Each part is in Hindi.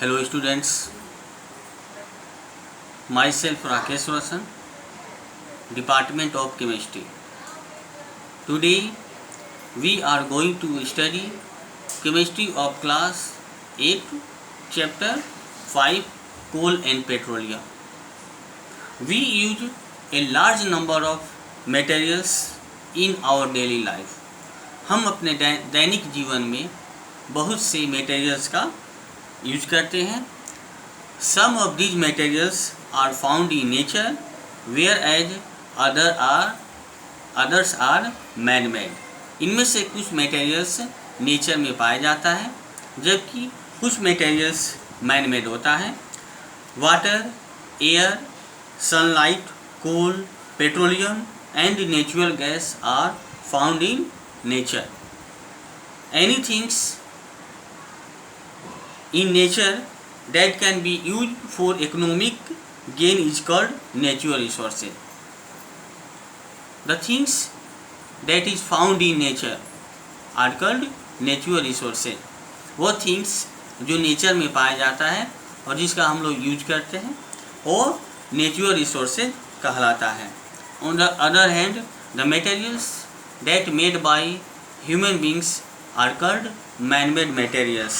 Hello students, myself Rakesh Roshan, Department of Chemistry. Today we are going to study Chemistry of Class 8, Chapter 5, Coal and Petroleum. We use a large number of materials in our daily life. हम अपने दैनिक जीवन में बहुत से मटेरियल्स का यूज करते हैं. Some of these materials are found in nature, whereas others are man-made. इनमें से कुछ मटेरियल्स नेचर में पाया जाता है जबकि कुछ मटेरियल्स मैन-मेड होता है. Water, air, sunlight, coal, petroleum and natural gas are found in nature. Anything in nature that can be used for economic gain is called natural resources. The things that is found in nature are called natural resources. वो things जो नेचर में पाया जाता है और जिसका हम लोग यूज करते हैं वो नेचुरल रिसोर्सेज कहलाता है. On the other hand, the materials that made by human beings are called man-made materials.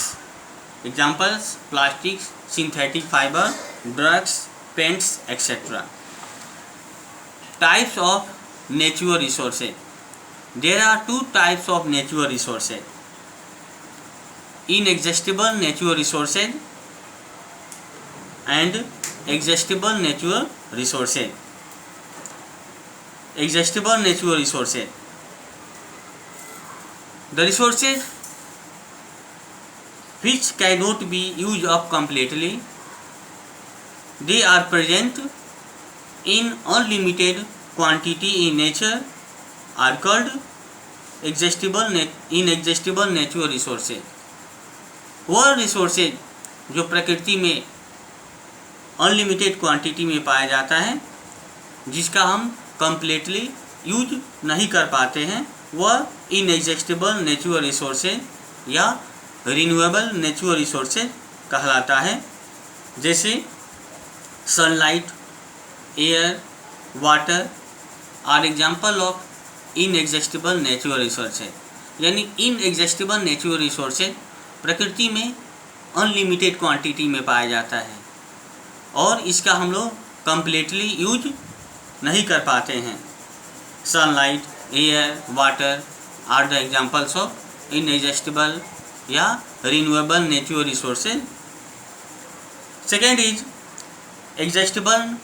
Examples: plastics, synthetic fiber, drugs, paints, etc. Types of natural resources. There are two types of natural resources: inexhaustible natural resources and exhaustible natural resources. Exhaustible natural resources. The resources which cannot be used up completely. They are present in unlimited quantity in nature are called inexhaustible natural resources. वह रिसोर्सेज जो प्रकृति में अनलिमिटेड क्वांटिटी में पाया जाता है जिसका हम कंप्लीटली यूज नहीं कर पाते हैं वह इनएग्जॉस्टिबल नेचुरल रिसोर्सेज या रिन्यूएबल नेचुरल रिसोर्सेज कहलाता है. जैसे sunlight, air, water are example of inexhaustible natural resources. यानी इनएग्जॉस्टिबल नेचुरल रिसोर्सेज प्रकृति में अनलिमिटेड क्वांटिटी में पाया जाता है और इसका हम लोग कंप्लीटली यूज नहीं कर पाते हैं. Sunlight, air, water are the examples of inexhaustible या renewable natural resources. Second is exhaustible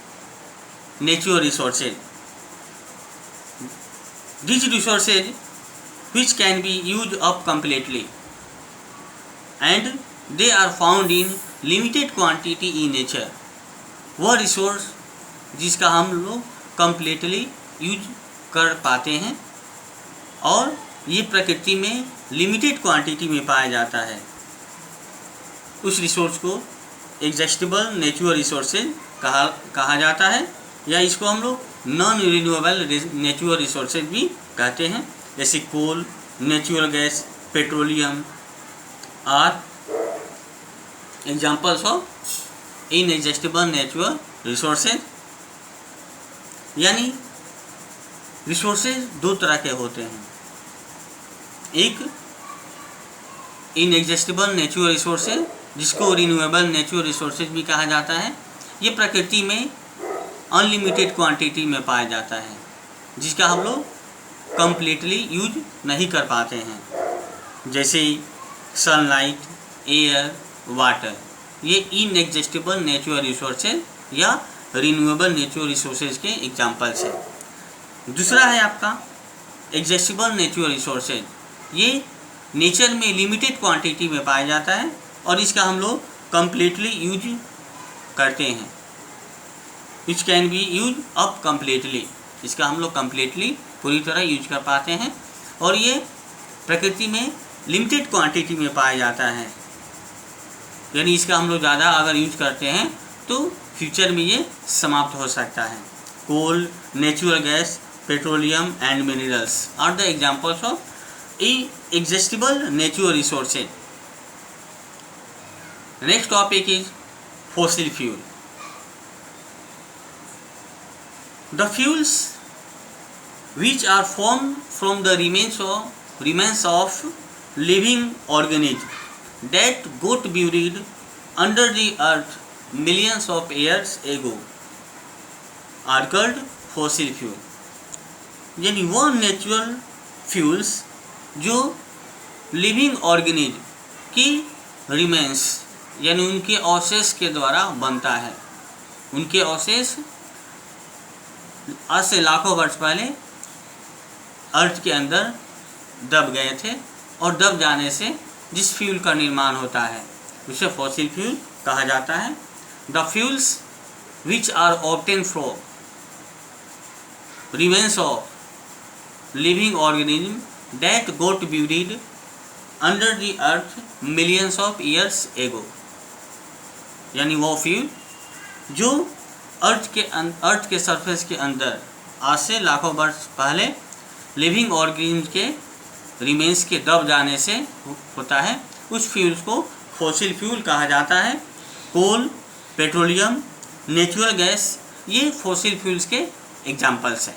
natural resources. These resources which can be used up completely and they are found in limited quantity in nature. वह रिसोर्स जिसका हम लोग कंप्लीटली यूज कर पाते हैं और ये प्रकृति में लिमिटेड क्वांटिटी में पाया जाता है उस रिसोर्स को एग्जॉस्टिबल नेचुरल रिसोर्सेज कहा जाता है या इसको हम लोग नॉन रिन्यूएबल नेचुरल रिसोर्सेज भी कहते हैं. जैसे coal, natural gas, petroleum are examples of inexhaustible natural resources. यानी रिसोर्सेज दो तरह के होते हैं. एक इनएग्जॉस्टिबल नेचुरल रिसोर्सेज जिसको रिन्यूएबल नेचुरल रिसोर्सेज भी कहा जाता है. ये प्रकृति में अनलिमिटेड क्वांटिटी में पाया जाता है जिसका हम लोग कंप्लीटली यूज नहीं कर पाते हैं. जैसे सनलाइट, एयर, वाटर ये इनएग्जॉस्टिबल नेचुरल रिसोर्सेज या रिन्यूएबल नेचुरल रिसोर्सेज के एग्जांपल्स हैं. दूसरा है आपका एग्जॉस्टिबल नेचुरल रिसोर्सेज. ये नेचर में लिमिटेड क्वांटिटी में पाया जाता है और इसका हम लोग कंप्लीटली यूज करते हैं. Which can be use up completely. इसका हम लोग कंप्लीटली पूरी तरह यूज कर पाते हैं और ये प्रकृति में लिमिटेड क्वांटिटी में पाया जाता है. यानी इसका हम लोग ज़्यादा अगर यूज करते हैं तो फ्यूचर में ये समाप्त हो सकता है. Coal, natural gas, petroleum and minerals are the examples of inexhaustible natural resources. Next topic is fossil fuel. The fuels which are formed from the remains of living organisms that got buried under the earth millions of years ago are called fossil fuel। यानी वो नेचुरल फ्यूल्स जो लिविंग ऑर्गेनिज्म की रिमेन्स यानी उनके अवशेष के द्वारा बनता है। उनके अवशेष आज से लाखों वर्ष पहले अर्थ के अंदर दब गए थे और दब जाने से जिस फ्यूल का निर्माण होता है उसे फॉसिल फ्यूल कहा जाता है। The fuels which are obtain from remains of living organism that got buried under the earth millions of years ago. यानी वो फ्यूल जो अर्थ के सरफेस के अंदर आज से लाखों वर्ष पहले लिविंग ऑर्गेनिज्म के रिमेन्स के दब जाने से होता है, उस फ्यूल्स को फॉसिल फ्यूल कहा जाता है। कोल, पेट्रोलियम, नेचुरल गैस ये फॉसिल फ्यूल्स के एग्जाम्पल्स हैं।